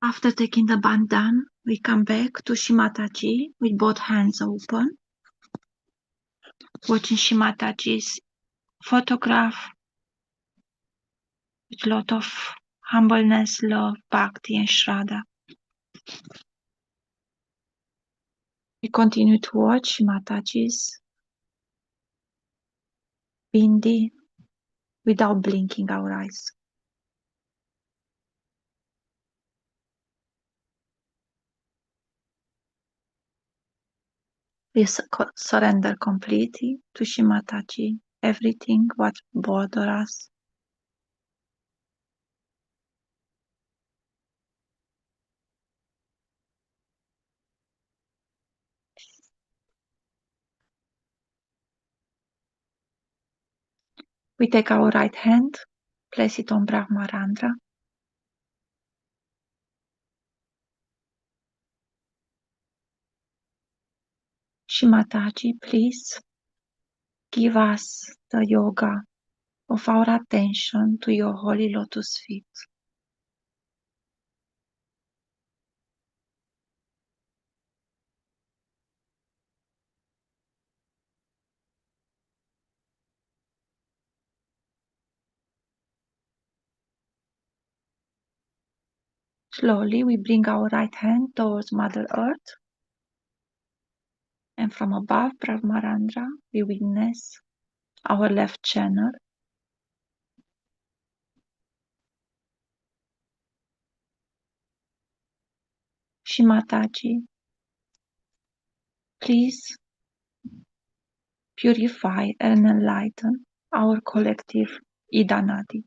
After taking the bandhan, we come back to Shimataji with both hands open, watching Shimataji's photograph with a lot of humbleness, love, bhakti, and shraddha. We continue to watch Shimataji's bindi without blinking our eyes. We surrender completely to Shimataji, everything what bothers us. We take our right hand, place it on Brahmarandra. Shimataji, please give us the yoga of our attention to your holy lotus feet. Slowly we bring our right hand towards Mother Earth, and from above Brahmarandra we witness our left channel. Shimataji, please purify and enlighten our collective Idanadi.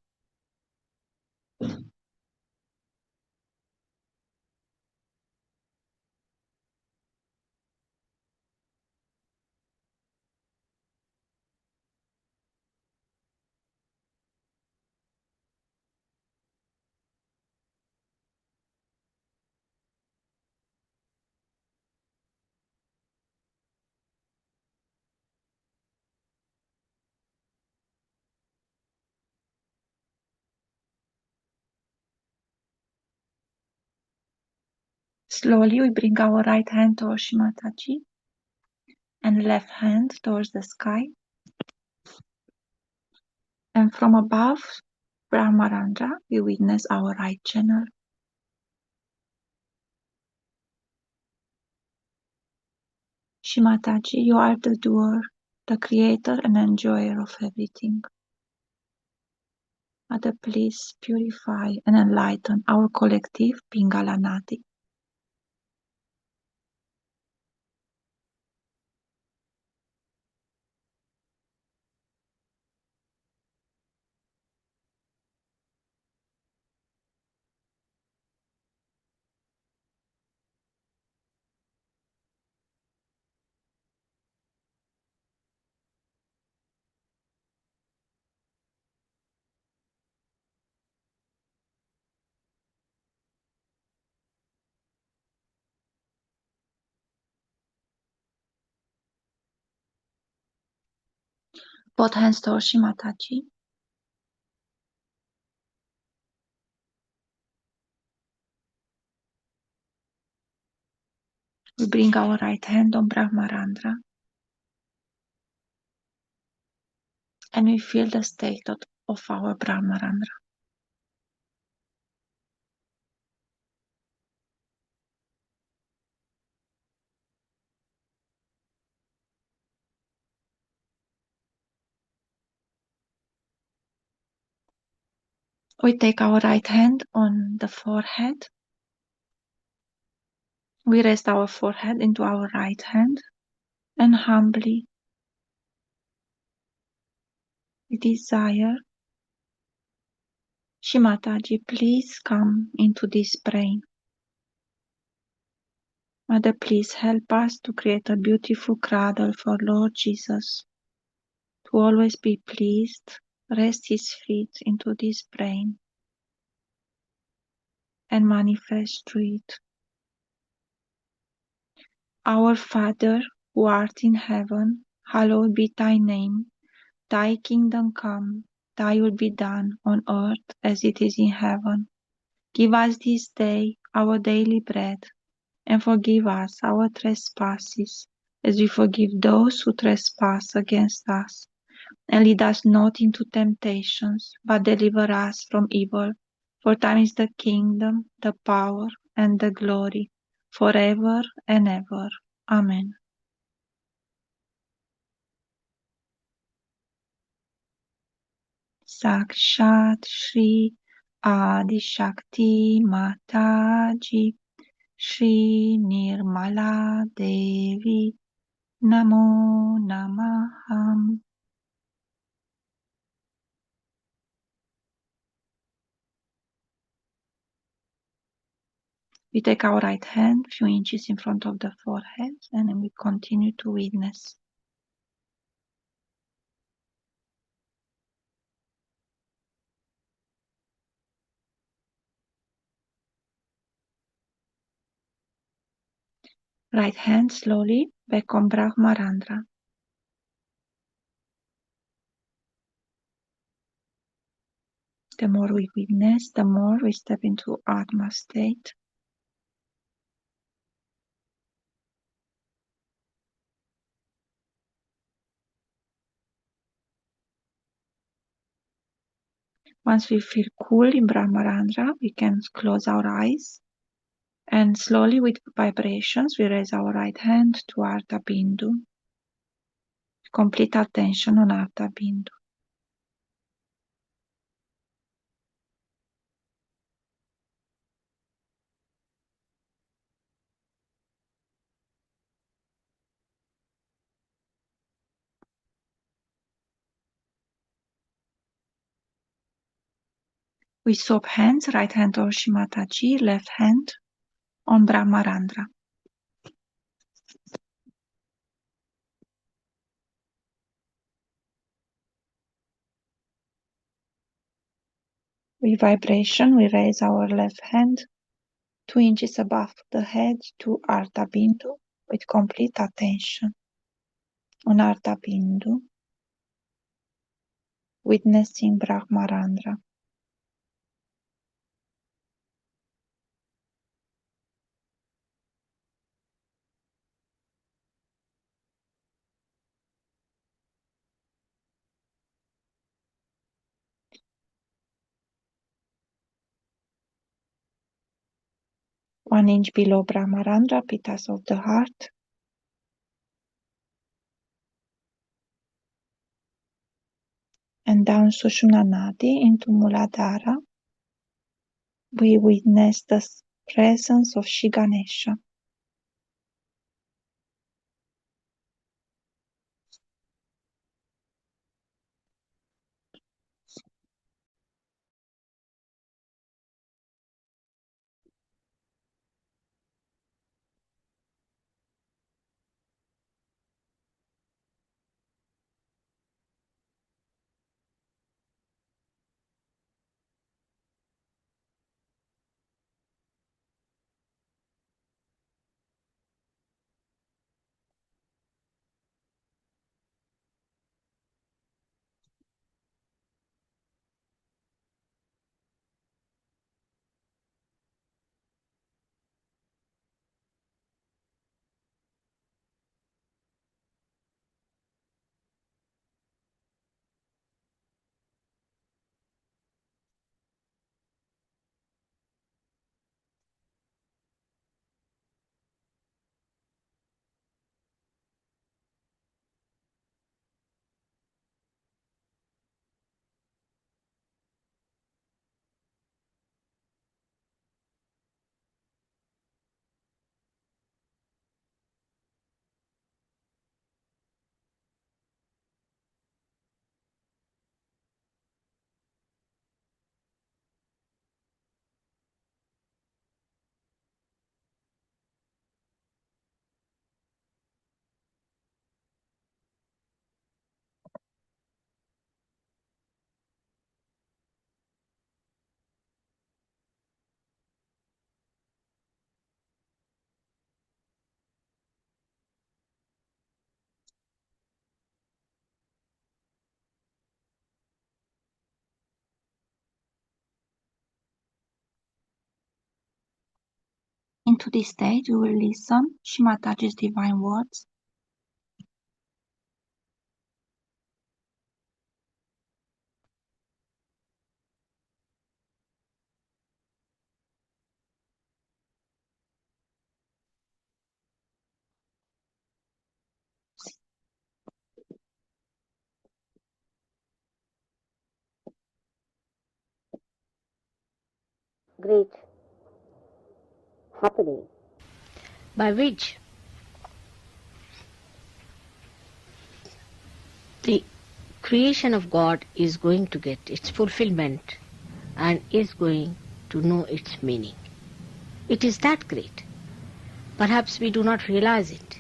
Slowly we bring our right hand towards Shimataji and left hand towards the sky. And from above Brahmarandra we witness our right channel. Shimataji, you are the doer, the creator and enjoyer of everything. Mother, please purify and enlighten our collective Pingala Nadi. Both hands towards Shimataji. We bring our right hand on Brahmarandra and we feel the state of our Brahmarandra. We take our right hand on the forehead. We rest our forehead into our right hand and humbly we desire, Shimataji, please come into this brain. Mother, please help us to create a beautiful cradle for Lord Jesus. To always be pleased, rest his feet into this brain and manifest through it. Our Father, who art in heaven, hallowed be thy name. Thy kingdom come, thy will be done on earth as it is in heaven. Give us this day our daily bread, and forgive us our trespasses, as we forgive those who trespass against us. And lead us not into temptations, but deliver us from evil. For thine is the kingdom, the power, and the glory, forever and ever. Amen. Sakshat Shri Adi Shakti Mataji Shri Nirmala Devi Namo Namaham. We take our right hand, few inches in front of the forehead, and then we continue to witness. Right hand slowly back on Brahmarandra. The more we witness, the more we step into Atma state. Once we feel cool in Brahmarandra, we can close our eyes, and slowly with vibrations, we raise our right hand to Artha Bindu. Complete attention on Artha Bindu. We swap hands, right hand on Shimataji, left hand on Brahmarandra. With vibration, we raise our left hand 2 inches above the head to Artha Bindu with complete attention on Artha Bindu, witnessing Brahmarandra. One inch below Brahmarandra, pitas of the heart. And down Sushumna Nadi into Muladhara, we witness the presence of Shri Ganesha. to this stage, we will listen Shimataji's divine words. Great happening by which the creation of God is going to get its fulfillment and is going to know its meaning. It is that great. Perhaps we do not realize it.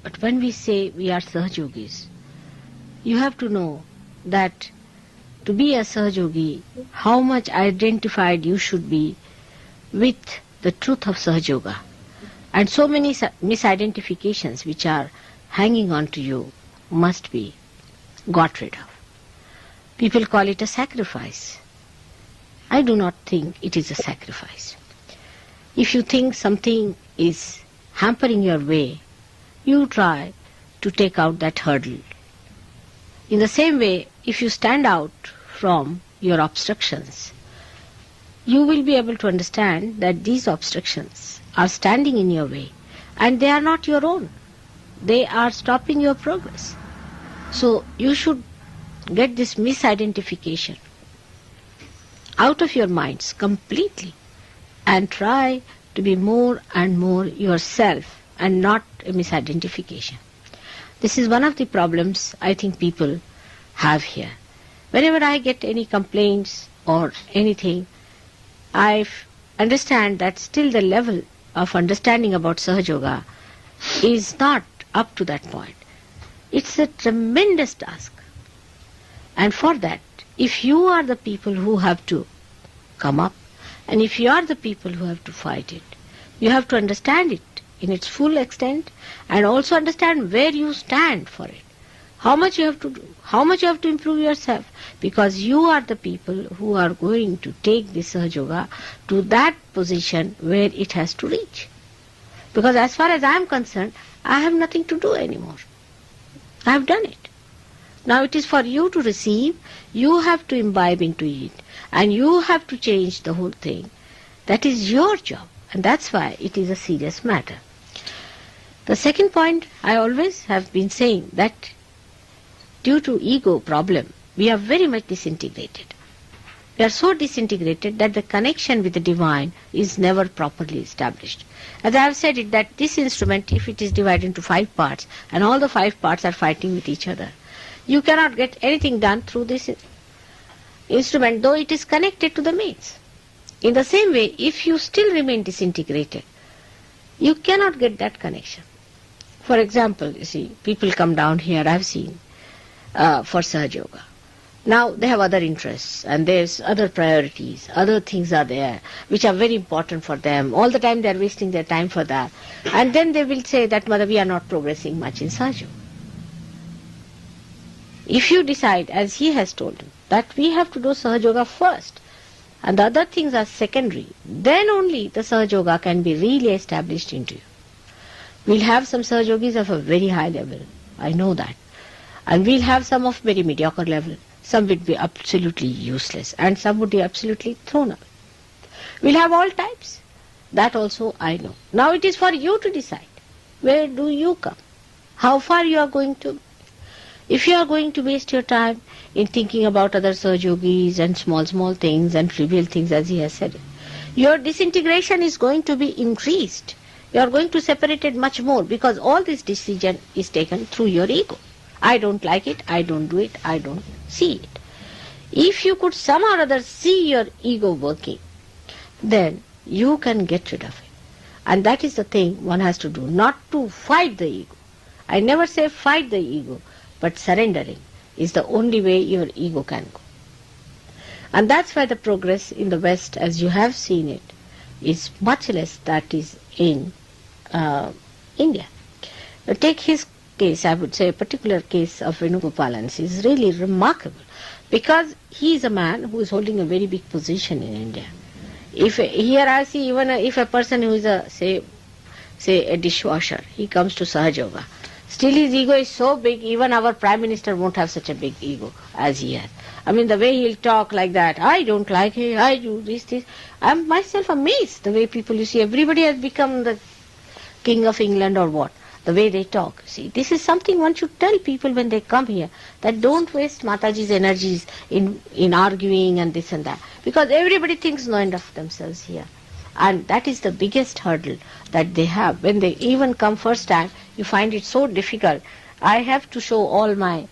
But when we say we are Sahajogis, you have to know that to be a Sahajogi, how much identified you should be with the truth of Sahajoga. And so many misidentifications which are hanging on to you must be got rid of. People call it a sacrifice. I do not think it is a sacrifice. If you think something is hampering your way, you try to take out that hurdle. In the same way, if you stand out from your obstructions, you will be able to understand that these obstructions are standing in your way and they are not your own. They are stopping your progress. So you should get this misidentification out of your minds completely and try to be more and more yourself and not a misidentification. This is one of the problems I think people have here. Whenever I get any complaints or anything, I understand that still the level of understanding about Sahajoga is not up to that point. It's a tremendous task. And for that, if you are the people who have to come up, and if you are the people who have to fight it, you have to understand it in its full extent and also understand where you stand for it. How much you have to do, how much you have to improve yourself, because you are the people who are going to take this Sahajoga to that position where it has to reach. Because as far as I am concerned, I have nothing to do anymore. I have done it. Now it is for you to receive, you have to imbibe into it, and you have to change the whole thing. That is your job, and that's why it is a serious matter. The second point, I always have been saying that due to ego problem, we are very much disintegrated. We are so disintegrated that the connection with the divine is never properly established. As I have said it, that this instrument, if it is divided into 5 parts, and all the 5 parts are fighting with each other, you cannot get anything done through this instrument, though it is connected to the mains. In the same way, if you still remain disintegrated, you cannot get that connection. For example, you see, people come down here, I have seen, for Sahajoga. Now they have other interests and there's other priorities, other things are there which are very important for them. All the time they are wasting their time for that. And then they will say that, Mother, we are not progressing much in Sahajoga. If you decide, as he has told you, that we have to do Sahajoga first and the other things are secondary, then only the Sahajoga can be really established into you. We'll have some Sahajogis of a very high level, I know that. And we'll have some of very mediocre level. Some would be absolutely useless and some would be absolutely thrown away. We'll have all types. That also I know. Now it is for you to decide. Where do you come? How far you are going to? If you are going to waste your time in thinking about other Sahajogis and small things and trivial things, as he has said, your disintegration is going to be increased. You are going to separate it much more because all this decision is taken through your ego. I don't like it, I don't do it, I don't see it. If you could somehow or other see your ego working, then you can get rid of it. And that is the thing one has to do, not to fight the ego. I never say fight the ego, but surrendering is the only way your ego can go. And that's why the progress in the West, as you have seen it, is much less that is in India. Take his case, I would say a particular case of Venugopalan's is really remarkable because he is a man who is holding a very big position in India. If here I see even if a person who is say a dishwasher, he comes to Sahaja Yoga, still his ego is so big, even our Prime Minister won't have such a big ego as he has. I mean, the way he'll talk like that, I don't like it, I do this. I'm myself amazed the way people, you see, everybody has become the King of England or what, the way they talk. See, this is something one should tell people when they come here, that don't waste Mataji's energies in arguing and this and that, because everybody thinks no end of themselves here. And that is the biggest hurdle that they have. When they even come first time, you find it so difficult. I have to show all my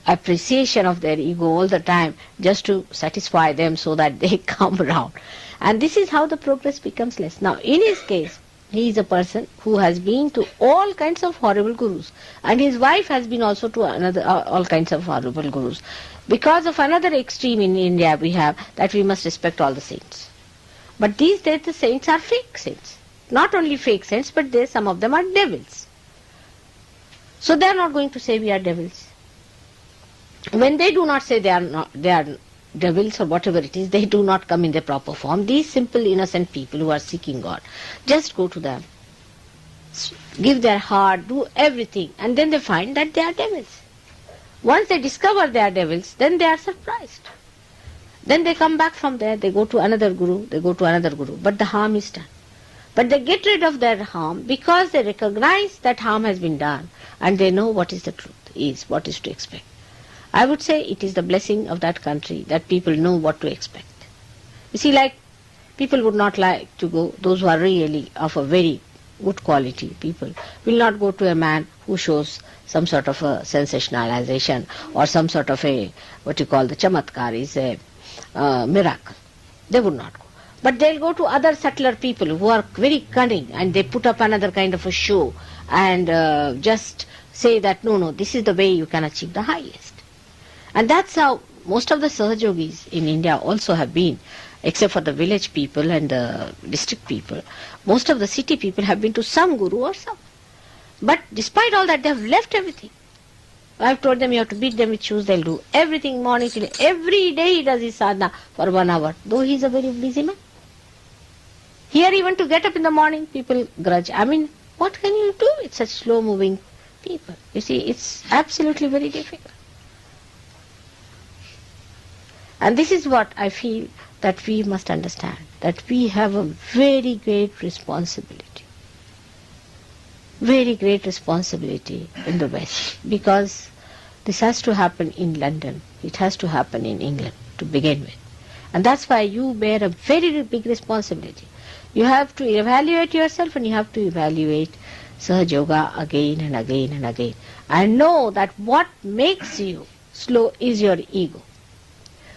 appreciation of their ego all the time just to satisfy them so that they come around. And this is how the progress becomes less. Now, in his case, he is a person who has been to all kinds of horrible gurus. And his wife has been also to all kinds of horrible gurus. Because of another extreme in India we have, that we must respect all the saints. But these days the saints are fake saints. Not only fake saints, but some of them are devils. So they are not going to say we are devils. When they do not say they are devils or whatever it is, they do not come in their proper form. These simple innocent people who are seeking God, just go to them, give their heart, do everything, and then they find that they are devils. Once they discover they are devils, then they are surprised. Then they come back from there, they go to another guru, but the harm is done. But they get rid of their harm because they recognize that harm has been done and they know what is the truth, what is to expect. I would say it is the blessing of that country that people know what to expect. You see, like, people would not like to go, those who are really of a very good quality, people will not go to a man who shows some sort of a sensationalization or some sort of a, what you call the chamatkar, is a miracle. They would not go. But they'll go to other subtler people who are very cunning and they put up another kind of a show and just say that no, this is the way you can achieve the highest. And that's how most of the Sahajogis in India also have been, except for the village people and the district people. Most of the city people have been to some guru or some. But despite all that, they have left everything. I've told them you have to beat them with shoes, they'll do everything morning till every day he does his sadhana for 1 hour, though he's a very busy man. Here even to get up in the morning, people grudge. I mean, what can you do with such slow moving people? You see, it's absolutely very difficult. And this is what I feel that we must understand, that we have a very great responsibility. Very great responsibility in the West, because this has to happen in London, it has to happen in England to begin with. And that's why you bear a very big responsibility. You have to evaluate yourself and you have to evaluate Sahaja Yoga again and again and again. And know that what makes you slow is your ego.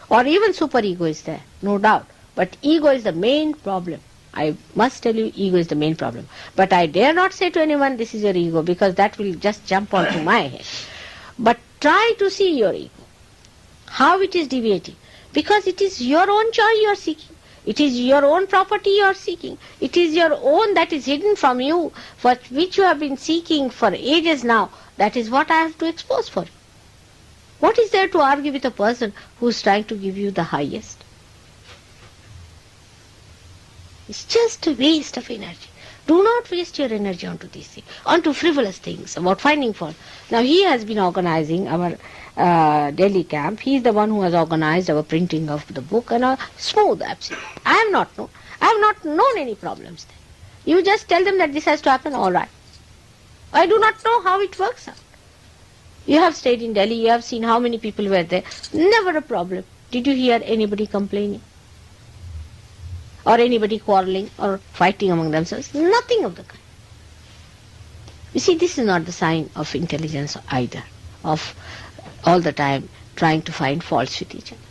Or even superego is there, no doubt. But ego is the main problem. I must tell you, ego is the main problem. But I dare not say to anyone, this is your ego, because that will just jump onto my head. But try to see your ego, how it is deviating. Because it is your own joy you are seeking. It is your own property you are seeking. It is your own that is hidden from you, for which you have been seeking for ages now. That is what I have to expose for you. What is there to argue with a person who is trying to give you the highest? It's just a waste of energy. Do not waste your energy onto these things, onto frivolous things, about finding fault. Now he has been organizing our Delhi camp. He is the one who has organized our printing of the book and smooth, absolutely. I have not known any problems there. You just tell them that this has to happen, all right. I do not know how it works out. You have stayed in Delhi, you have seen how many people were there. Never a problem. Did you hear anybody complaining? Or anybody quarreling or fighting among themselves? Nothing of the kind. You see, this is not the sign of intelligence either, of all the time trying to find faults with each other.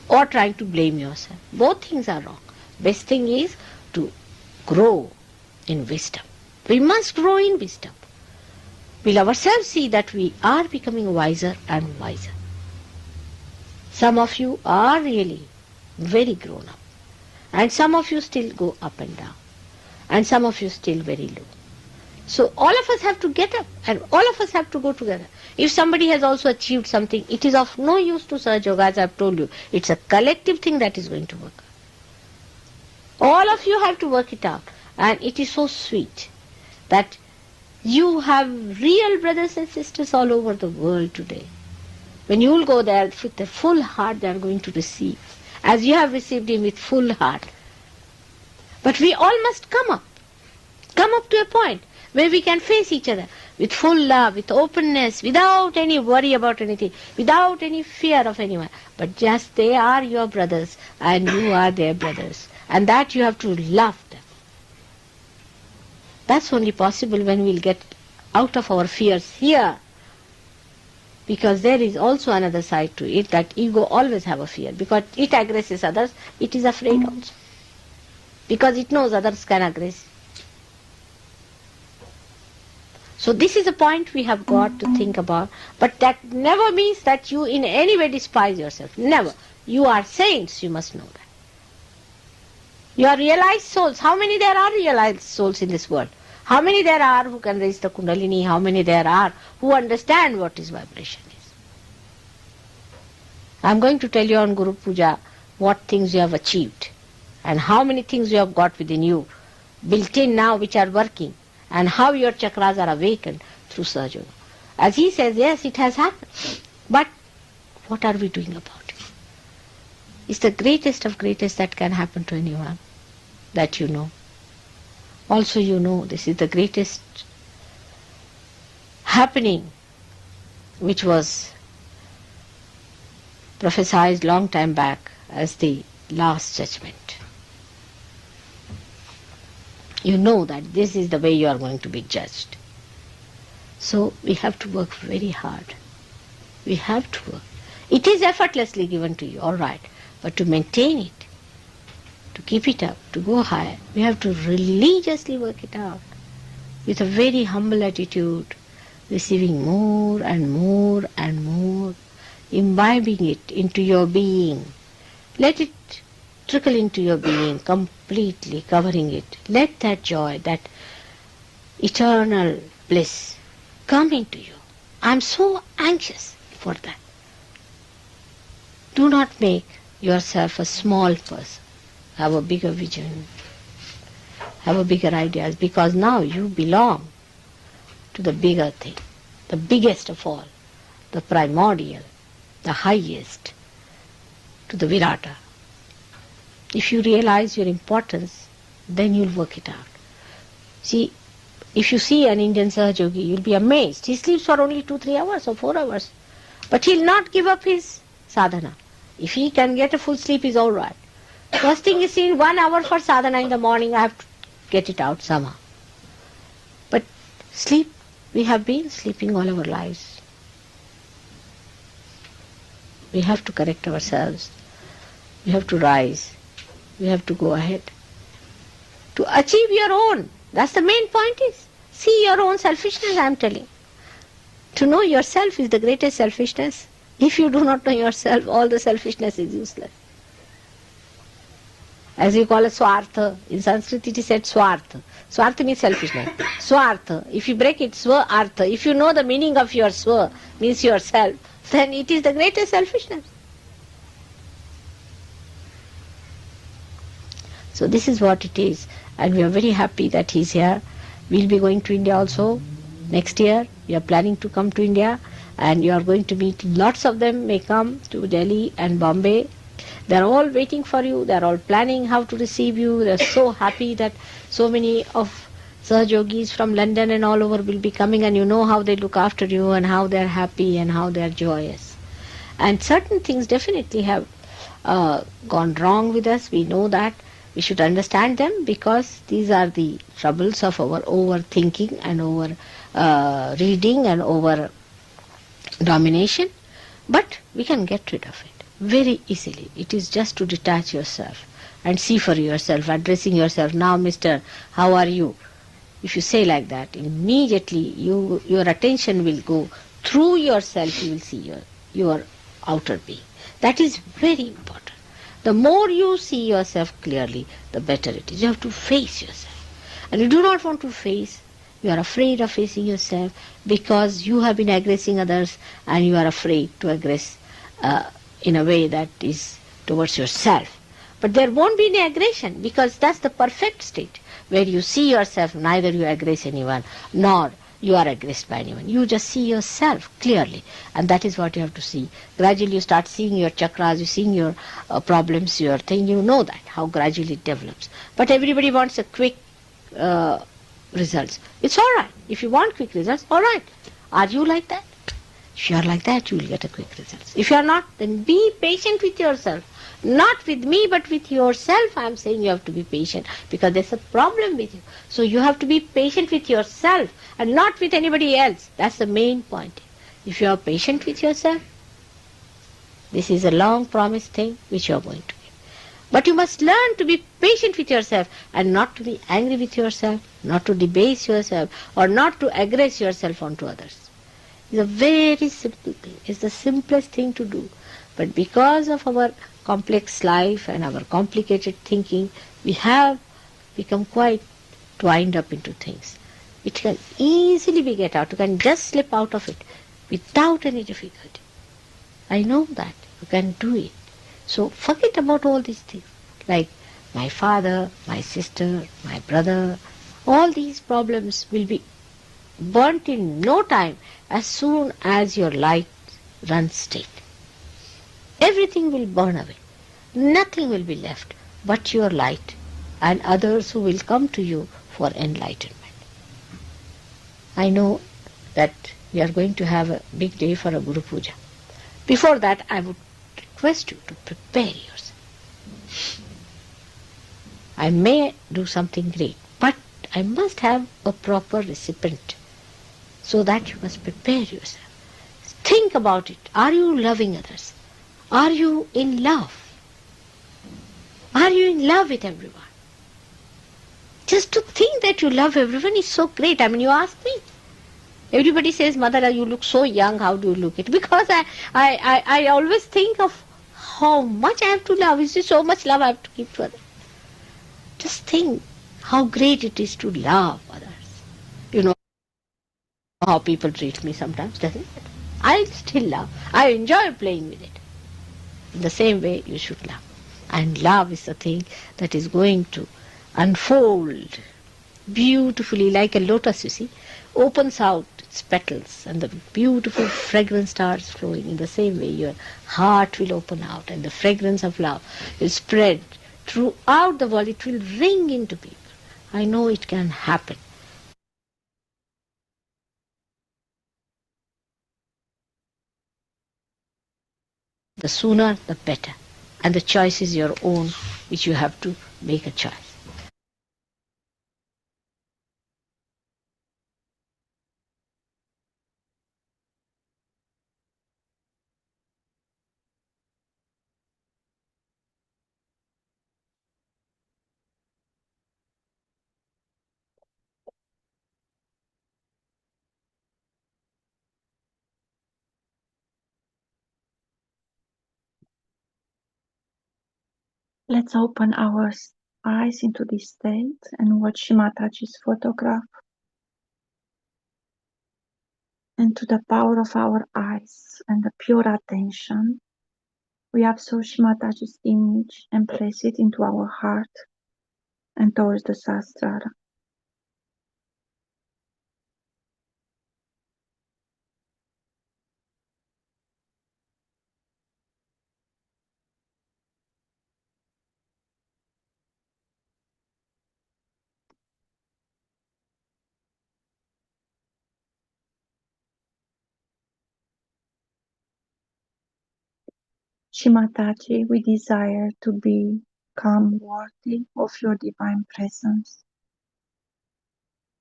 Or trying to blame yourself. Both things are wrong. Best thing is to grow in wisdom. We must grow in wisdom. We'll ourselves see that we are becoming wiser and wiser. Some of you are really very grown up. And some of you still go up and down. And some of you still very low. So all of us have to get up and all of us have to go together. If somebody has also achieved something, it is of no use to Sahaja Yoga, as I have told you. It's a collective thing that is going to work. All of you have to work it out. And it is so sweet that you have real brothers and sisters all over the world today. When you will go there with a full heart, they are going to receive, as you have received him with full heart. But we all must come up to a point where we can face each other with full love, with openness, without any worry about anything, without any fear of anyone. But just they are your brothers and you are their brothers. And that you have to love them. That's only possible when we'll get out of our fears here. Because there is also another side to it, that ego always have a fear. Because it aggresses others, it is afraid also. Because it knows others can aggress. So this is a point we have got to think about. But that never means that you in any way despise yourself. Never. You are saints, you must know that. You are realized souls. How many there are realized souls in this world? How many there are who can raise the Kundalini? How many there are who understand what is vibration is? I am going to tell you on Guru Puja what things you have achieved and how many things you have got within you, built in now, which are working, and how your chakras are awakened through Sahaja Yoga. As he says, yes, it has happened. But what are we doing about it? It's the greatest of greatest that can happen to anyone that you know. Also you know this is the greatest happening which was prophesied long time back as the last judgment. You know that this is the way you are going to be judged. So we have to work very hard. We have to work. It is effortlessly given to you, all right. But to maintain it, to keep it up, to go higher, we have to religiously work it out with a very humble attitude, receiving more and more and more, imbibing it into your being. Let it trickle into your being, completely covering it. Let that joy, that eternal bliss come into you. I am so anxious for that. Do not make yourself a small person. Have a bigger vision. Have a bigger ideas, because now you belong to the bigger thing, the biggest of all, the primordial, the highest, to the Virata. If you realize your importance, then you'll work it out. See, if you see an Indian Sahaja Yogi, you'll be amazed. He sleeps for only 2-3 hours or 4 hours. But he'll not give up his sadhana. If he can get a full sleep, is all right. First thing is, in 1 hour for sadhana in the morning, I have to get it out somehow. But sleep, we have been sleeping all our lives. We have to correct ourselves. We have to rise. We have to go ahead. To achieve your own. That's the main point is. See your own selfishness, I am telling. To know yourself is the greatest selfishness. If you do not know yourself, all the selfishness is useless. As we call it swartha. In Sanskrit it is said swartha. Swartha means selfishness. Swartha. If you break it, swa-artha. If you know the meaning of your swa, means yourself, then it is the greatest selfishness. So this is what it is. And we are very happy that he is here. We will be going to India also next year. We are planning to come to India. And you are going to meet lots of them may come to Delhi and Bombay. They are all waiting for you. They are all planning how to receive you. They are so happy that so many of Sahaja Yogis from London and all over will be coming, and you know how they look after you and how they are happy and how they are joyous. And certain things definitely have gone wrong with us. We know that. We should understand them, because these are the troubles of our overthinking and over reading and over domination. But we can get rid of it very easily. It is just to detach yourself and see for yourself, addressing yourself, now Mr. How are you? If you say like that, immediately your attention will go through yourself, you will see your outer being. That is very important. The more you see yourself clearly, the better it is. You have to face yourself. And you do not want to face, You are afraid of facing yourself because you have been aggressing others and you are afraid to aggress in a way that is towards yourself. But there won't be any aggression because that's the perfect state where you see yourself, neither you aggress anyone nor you are aggressed by anyone. You just see yourself clearly, and that is what you have to see. Gradually you start seeing your chakras, you seeing your problems, your thing, you know that, how gradually it develops. But everybody wants a quick uh, results. It's all right. If you want quick results, all right. Are you like that? If you are like that, you will get a quick results. If you are not, then be patient with yourself. Not with me, but with yourself. I am saying you have to be patient because there's a problem with you. So you have to be patient with yourself and not with anybody else. That's the main point. If you are patient with yourself, this is a long promised thing which you are going to get. But you must learn to be patient with yourself and not to be angry with yourself, not to debase yourself, or not to aggress yourself onto others. It's a very simple thing. It's the simplest thing to do. But because of our complex life and our complicated thinking, we have become quite twined up into things. It can easily be get out. You can just slip out of it without any difficulty. I know that. You can do it. So forget about all these things. Like my father, my sister, my brother, all these problems will be burnt in no time as soon as your light runs straight. Everything will burn away. Nothing will be left but your light and others who will come to you for enlightenment. I know that we are going to have a big day for a Guru Puja. Before that, I would request you to prepare yourself. I may do something great, but I must have a proper recipient. So that you must prepare yourself. Think about it. Are you loving others? Are you in love? Are you in love with everyone? Just to think that you love everyone is so great. I mean, you ask me. Everybody says, Mother, you look so young. How do you look it? Because I always think of how much I have to love. Is there so much love I have to give to others? Just think how great it is to love others. You know how people treat me sometimes, doesn't it? I still love. I enjoy playing with it. In the same way, you should love. And love is the thing that is going to unfold beautifully like a lotus, you see, opens out its petals and the beautiful fragrance starts flowing. In the same way, your heart will open out and the fragrance of love will spread throughout the world. It will ring into people. I know it can happen. The sooner, the better. And the choice is your own, which you have to make a choice. Let's open our eyes into this state and watch Shimataji's photograph. And to the power of our eyes and the pure attention, we absorb Shimataji's image and place it into our heart and towards the Sahasrara. Shimataji, we desire to become worthy of your divine presence.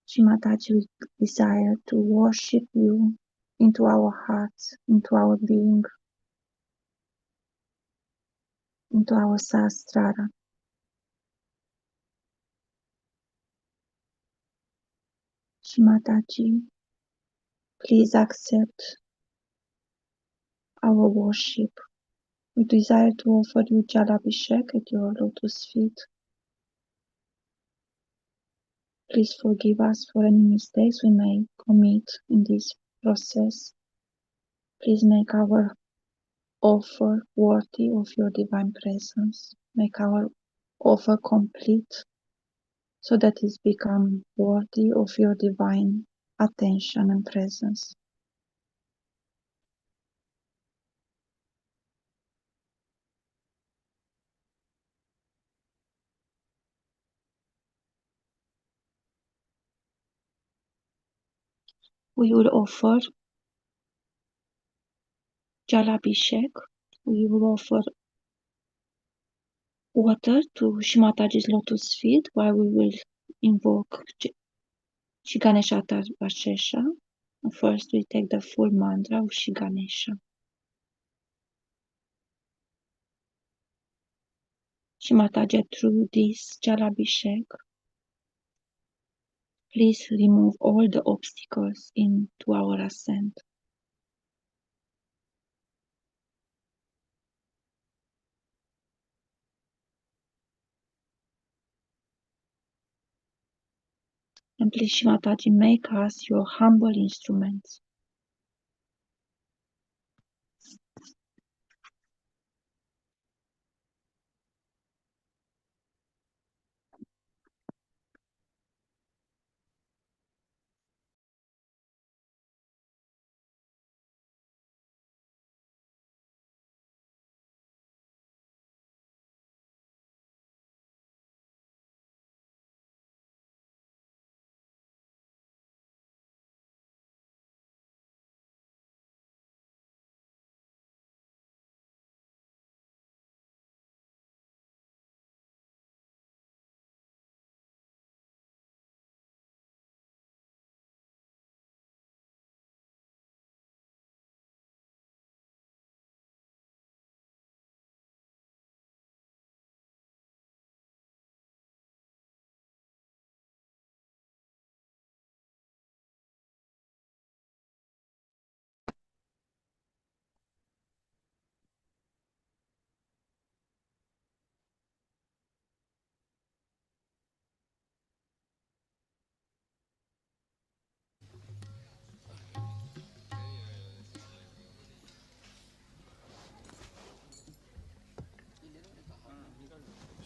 Shimataji, we desire to worship you into our hearts, into our being, into our Sahasrara. Shimataji, please accept our worship. We desire to offer you Jalabhishek at your lotus feet. Please forgive us for any mistakes we may commit in this process. Please make our offer worthy of your divine presence. Make our offer complete so that it becomes worthy of your divine attention and presence. We will offer Jalabhishek. We will offer water to Shri Mataji's lotus feet while we will invoke Shri Ganesha Vashesha. First, we take the full mantra of Shri Ganesha. Shri Mataji, through this Jalabhishek, please remove all the obstacles into our ascent. And please, Shri Mataji, make us your humble instruments.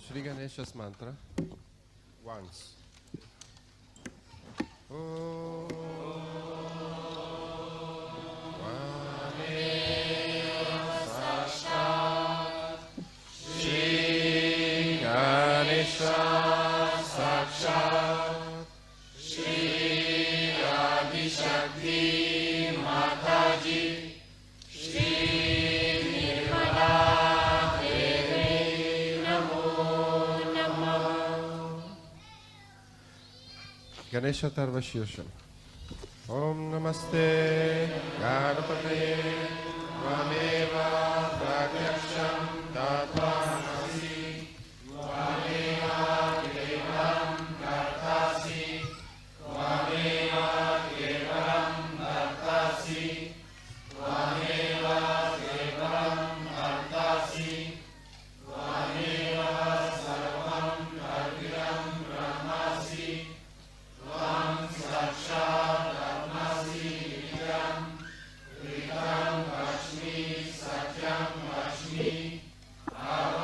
Shri Ganesha's mantra once. Om Shri Ganesha Sakshat Shri Adishakti Mataji Ganesha Tarvashiyosham. Om Namaste Ganapate Vameva Pratyaksham Tatvanasi Vameva Kevalam Kartasi Vameva Kevalam Kartasi Vameva Kevalam Kartasi Vameva Sarvam Karviram Brahmasi Vam Sakshat Atmasi Vikram Vikram Vashmi Satyam Vashmi Ava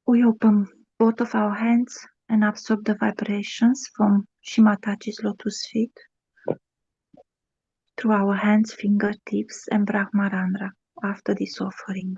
We open both of our hands and absorb the vibrations from Shimataji's lotus feet through our hands, fingertips, and Brahmarandra after this offering.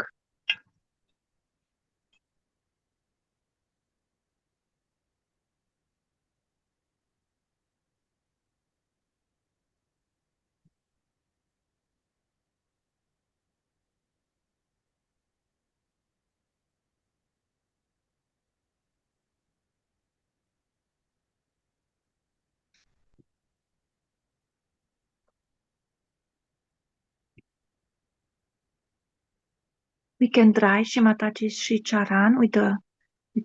We can dry Shimataji's Shicharan with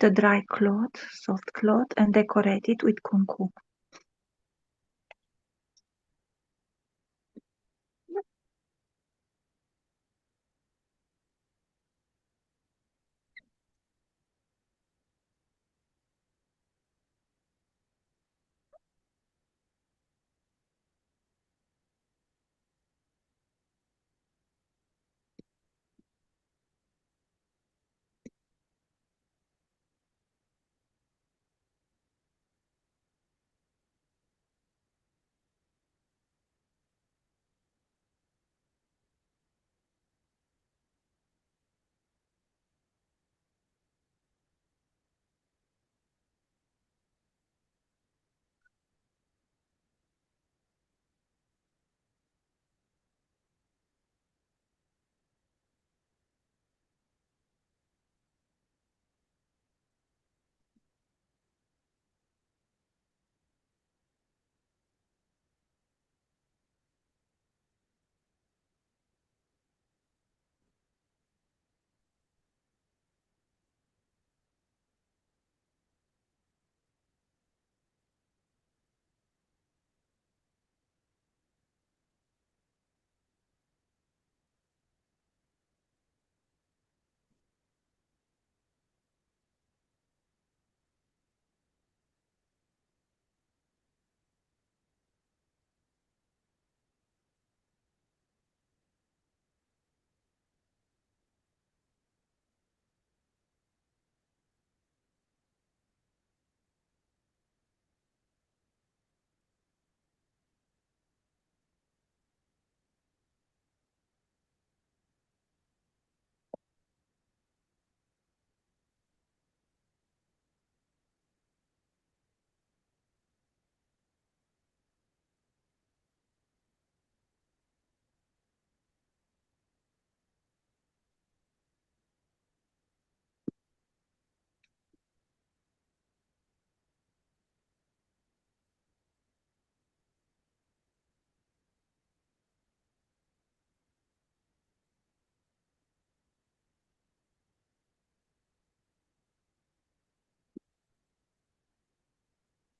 a dry cloth, soft cloth, and decorate it with kumkum.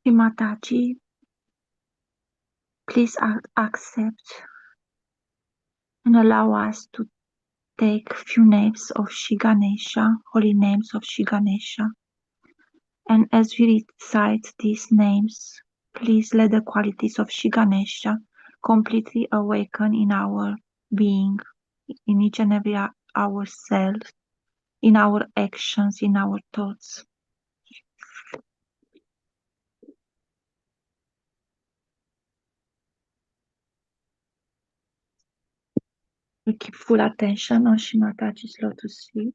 Shri Mataji, please accept and allow us to take few names of Shri Ganesha, holy names of Shri Ganesha. And as we recite these names, please let the qualities of Shri Ganesha completely awaken in our being, in each and every ourselves, in our actions, in our thoughts. We keep full attention on Shri Mataji's lotus feet.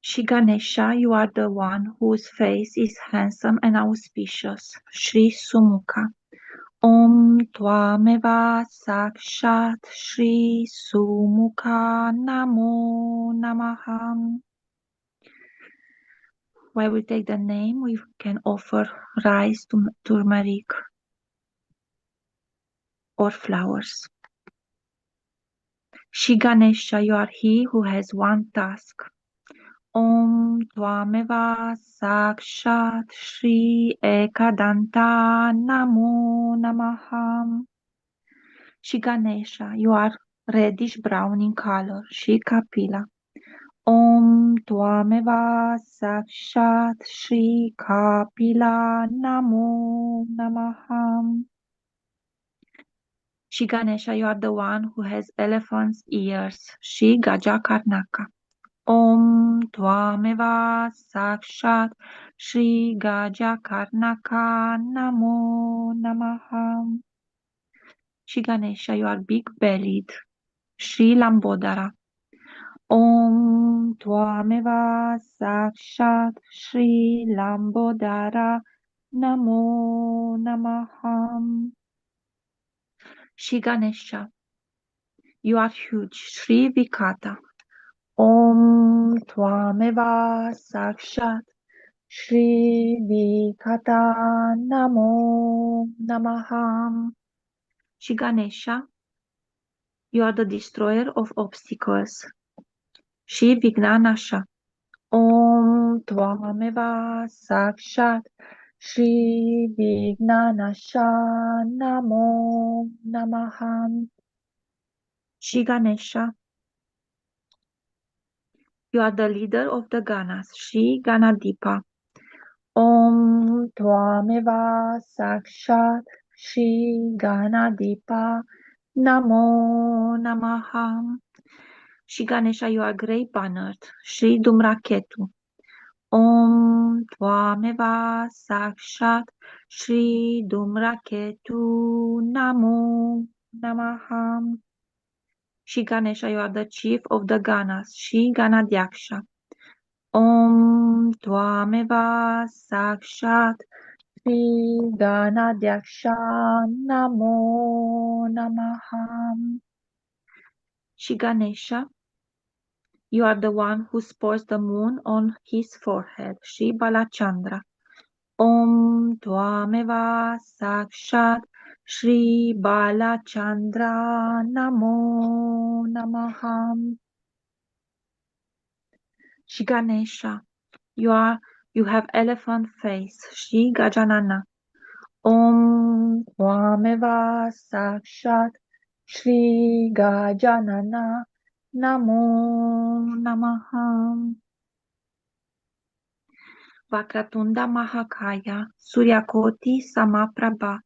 Shri Ganesha, you are the one whose face is handsome and auspicious. Shri Sumukha. Om Tvameva Sakshat Shri Sumukha Namo Namaham. While we take the name, we can offer rice, turmeric, or flowers. Shri Ganesha, you are he who has one task. Om Tvameva Sakshat Shri Ekadanta Namo Namaham. Shri Ganesha, you are reddish brown in color. Shri Kapila. Om Tvameva Sakshat Shri Kapila Namo Namaham. Shri Ganesha, you are the one who has elephant's ears. Shri Gajakarnaka. Om Tvameva Sakshat Shri Gajakarnaka Namo Namaham. Shri Ganesha, you are big-bellied. Shri Lambodara. Om Tvameva Sakshat Shri Lambodara Namo Namaham. Shri Ganesha, you are huge. Shri Vikata. Om Tvameva Sakshat Shri Vikata Namo Namaham. Shri Ganesha, you are the destroyer of obstacles. Shri Vignanasha. Om Tvameva Sakshat Shri Vignanasha Namo Namaham. Shri Ganesha, you are the leader of the Ganas. Shri Ganadipa. Om Tvameva Sakshat Shri Ganadipa Namo Namaham. Shri Ganesha, you are grey-bannered. Shri Dumraketu. Om Tvameva Sakshat Shri Dumraketu Namo Namaham. Shri Ganesha, you are the chief of the Ganas. Shri Ganadyaksha. Om Tvameva Sakshat Shri Ganadyaksha Namo Namaham. Shri Ganesha, you are the one who pours the moon on his forehead. Shri Balachandra. Om Tvameva Sakshat Shri Balachandra Namo Namaham. Shri Ganesha, you have elephant face. Shri Gajanana. Om Tvameva Sakshat Shri Gajanana Namo Namaham. Vakratunda Mahakaya Suryakoti Samaprabha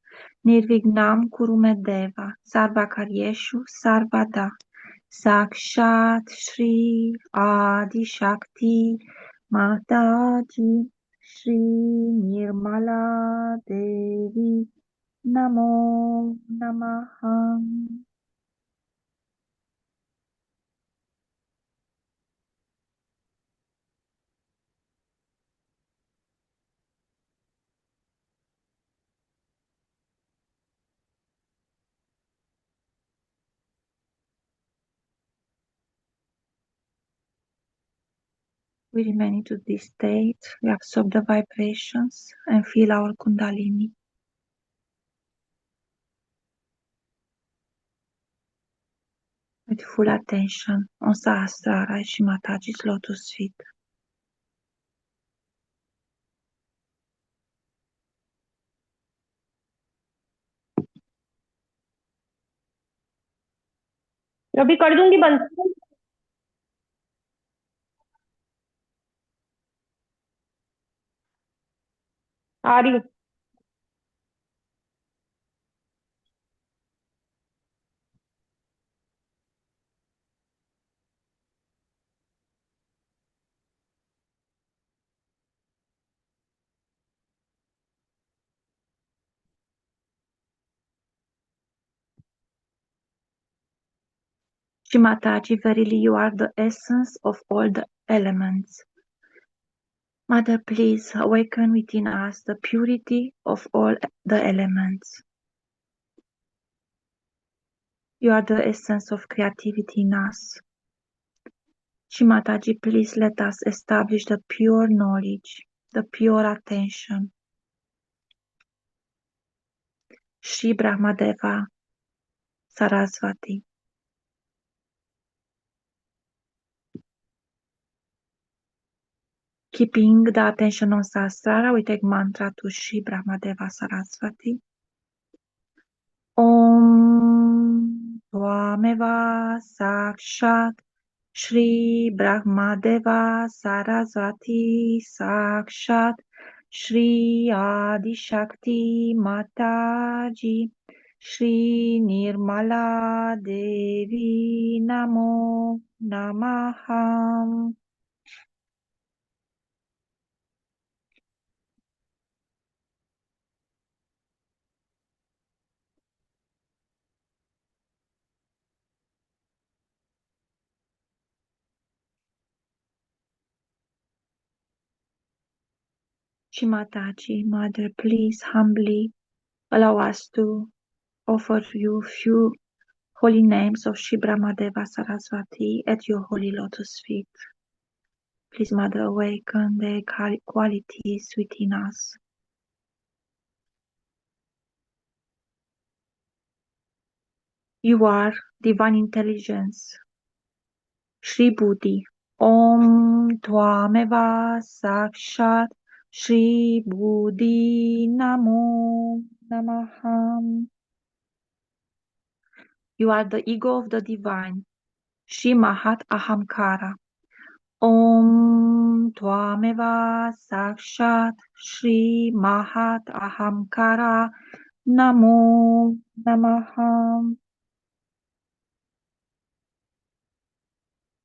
Nirvignam Kurumedeva Sarvakaryeshu Sarvada Sakshat Shri Adi Shakti Mataji Shri Nirmala Devi Namo Namaham. We remain into this state, we absorb the vibrations and feel our Kundalini. With full attention on Sahasrara Shri Mataji's lotus feet. अभी कर दूंगी बंद। आ रही हूँ। Shimataji, verily you are the essence of all the elements. Mother, please awaken within us the purity of all the elements. You are the essence of creativity in us. Shimataji, please let us establish the pure knowledge, the pure attention. Shri Brahmadeva Saraswati. Keeping the attention on Sahasrara, we take mantra to Shri Brahmadeva Saraswati. Om Tvameva Sakshat Shri Brahmadeva Saraswati Sakshat Shri Adi Shakti Mataji Shri Nirmala Devi Namo Namaham. Shimataji, Mother, please humbly allow us to offer you few holy names of Shri Brahmadeva Saraswati at your holy lotus feet. Please, Mother, awaken the qualities within us. You are divine intelligence, Shri Buddhi. Om Tvameva Sakshat Shri Buddhi Namo Namaham. You are the ego of the divine, Shri Mahat Ahamkara. Om Tvameva Sakshat Shri Mahat Ahamkara Namo Namaham.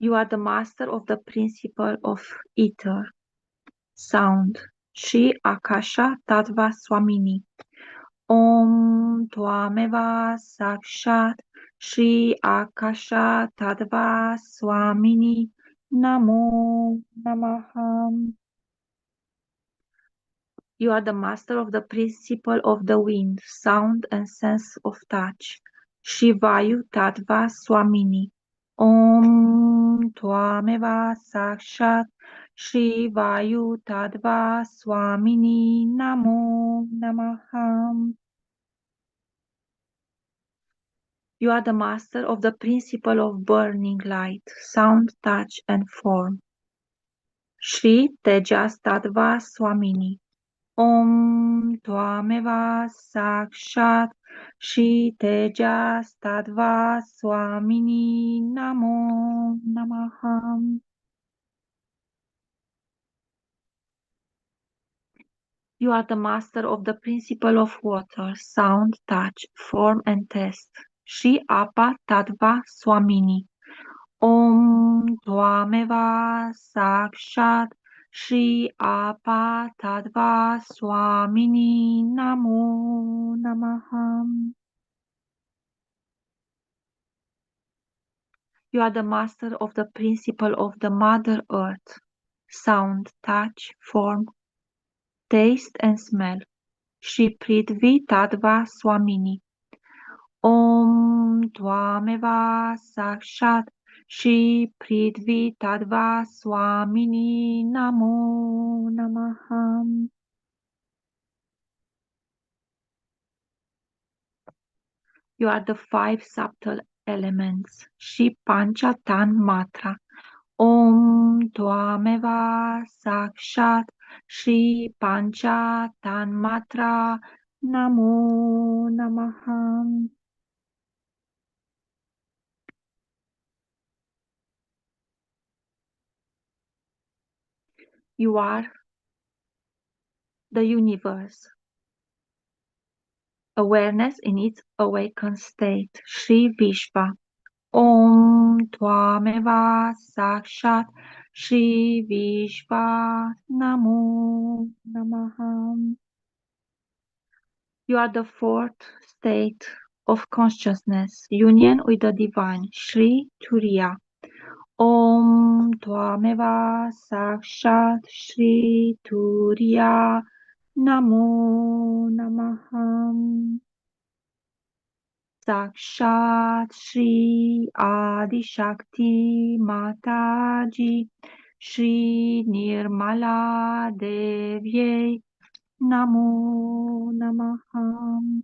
You are the master of the principle of ether, sound, Shri Akasha Tattva Swamini. Om Tvameva Sakshat Shri Akasha Tattva Swamini Namo Namaham. You are the master of the principle of the wind, sound and sense of touch. Shri Vayu Tattva Swamini. Om Tvameva Sakshat Shri Vayu Tattva Swamini Namo Namaham. You are the master of the principle of burning light, sound, touch and form. Shri Tejas Tattva Swamini. Om Tvameva Sakshat Shri Tejas Tattva Swamini Namo Namaham. You are the master of the principle of water, sound, touch, form and taste. Shri Apa Tattva Swamini. Om Tvameva Sakshat Shri Apa Tattva Swamini Namo Namaham. You are the master of the principle of the Mother Earth, sound, touch, form, taste and smell. Shri Prithvi Tattva Swamini. Om Tvameva Sakshat Shri Prithvi Tattva Swamini Namo Namaham. You are the five subtle elements, Shri Pancha Tan Matra. Om Tvameva Sakshat Shri Pancha Tan Matra Namo Namaham. You are the universe. Awareness in its awakened state. Shri Vishva. Om Tvameva Sakshat Shri Vishva Namo Namaha. You are the fourth state of consciousness, union with the divine, Shri Turiya. Om Tvameva Sakshat Shri Turiya Namo Namaha. Sakshat Shri Adi Shakti Mataji Shri Nirmala Devye Namo Namaha.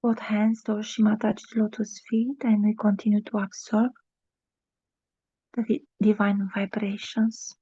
Both hands towards Shri Mataji's lotus feet, and we continue to absorb the divine vibrations.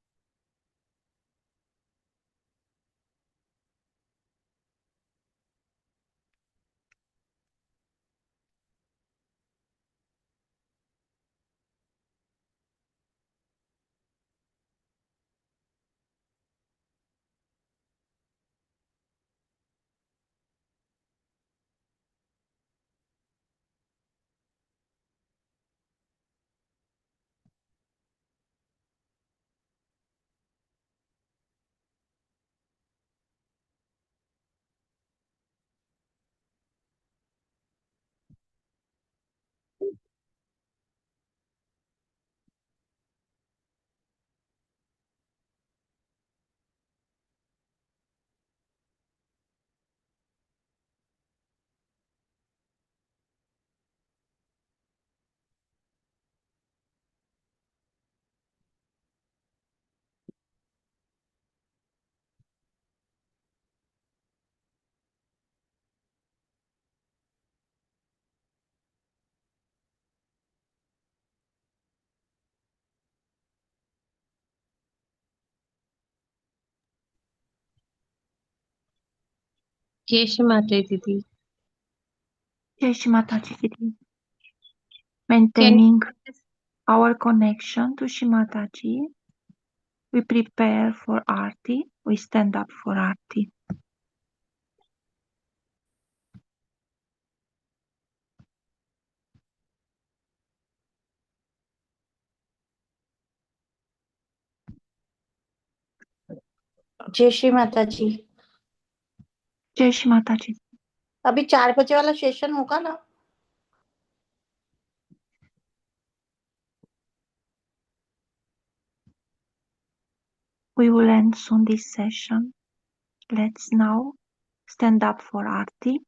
जय श्री माता दीदी. Jai Shri Mataji Didi. Can Maintaining our connection to Shri Mataji, we prepare for Aarti, we stand up for Aarti. जय श्री माता जी. Jai Shri Mataji. अभी 4 बजे वाला session होगा ना? We will end soon this session. Let's now stand up for Aarti.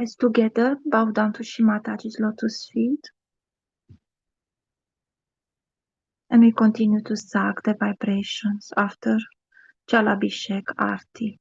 Let's together bow down to Shri Mataji's lotus feet. And we continue to suck the vibrations after Jalabhishek Arti.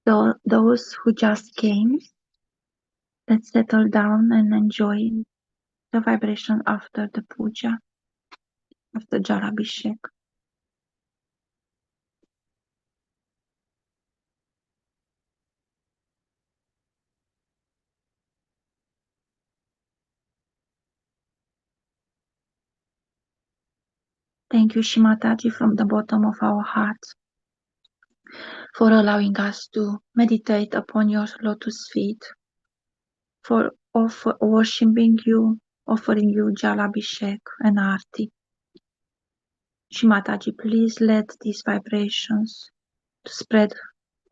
Those who just came, let's settle down and enjoy the vibration after the puja, after Jalabhishek. Thank you, Shri Mataji, from the bottom of our hearts for allowing us to meditate upon your lotus feet, for worshipping you, offering you Jalabhishek and Arti. Shri Mataji, please let these vibrations to spread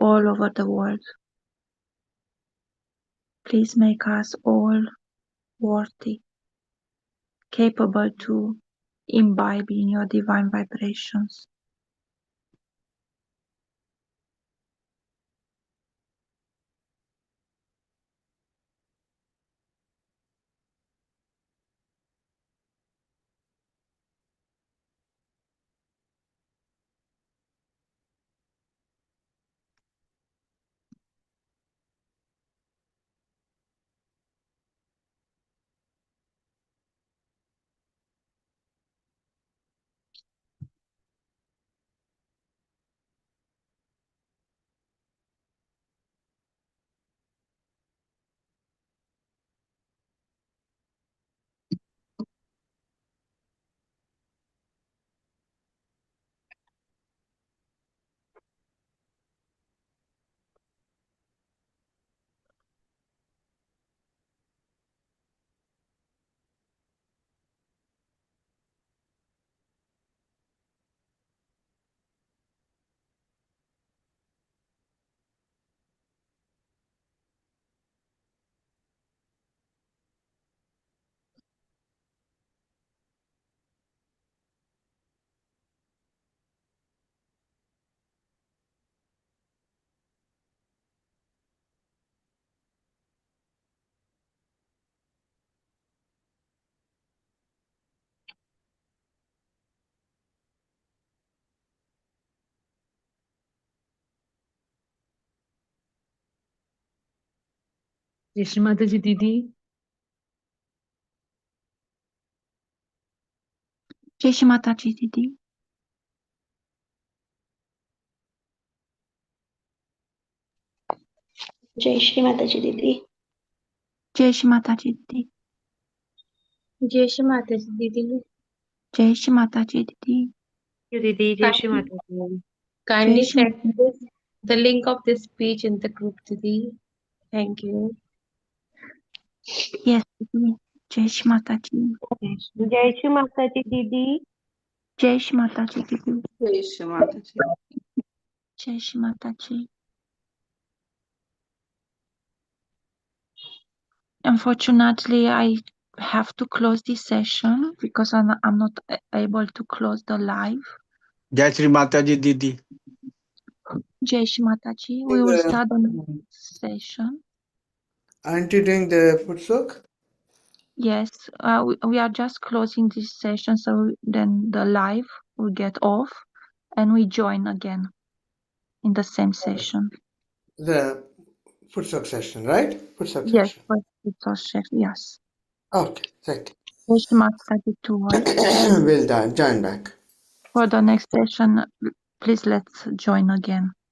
all over the world. Please make us all worthy, capable to imbibe in your divine vibrations. जय श्री माता जी दीदी। Jai Shri Mataji Didi. जय श्री माता जी दीदी। Jai Shri Mataji Didi. जय श्री माता जी दीदी। Jai Shri Mataji Didi. दीदी जय श्री माता जी। Jai Kindly Shri send this, the link of this speech in the group, Didi. Thank you. Yes, Didi. Jai Shri Mataji. जय श्री माता जी दीदी। Jai Shri Mataji Didi. जय श्री माता जी। Jai Shri Mataji. Unfortunately, I have to close this session because I'm not able to close the live. जय श्री माता जी दीदी। Jai Shri Mataji. We will start the next session. Aren't you doing the foot soak? Yes, we are just closing this session, so then the live will get off and we join again in the same session. The Futsal session, right? Futsal Yes, session. first Jalabhishek, yes. Okay, thank Jai Shri Mataji too, right? you. We'll join back. For the next session, please let's join again.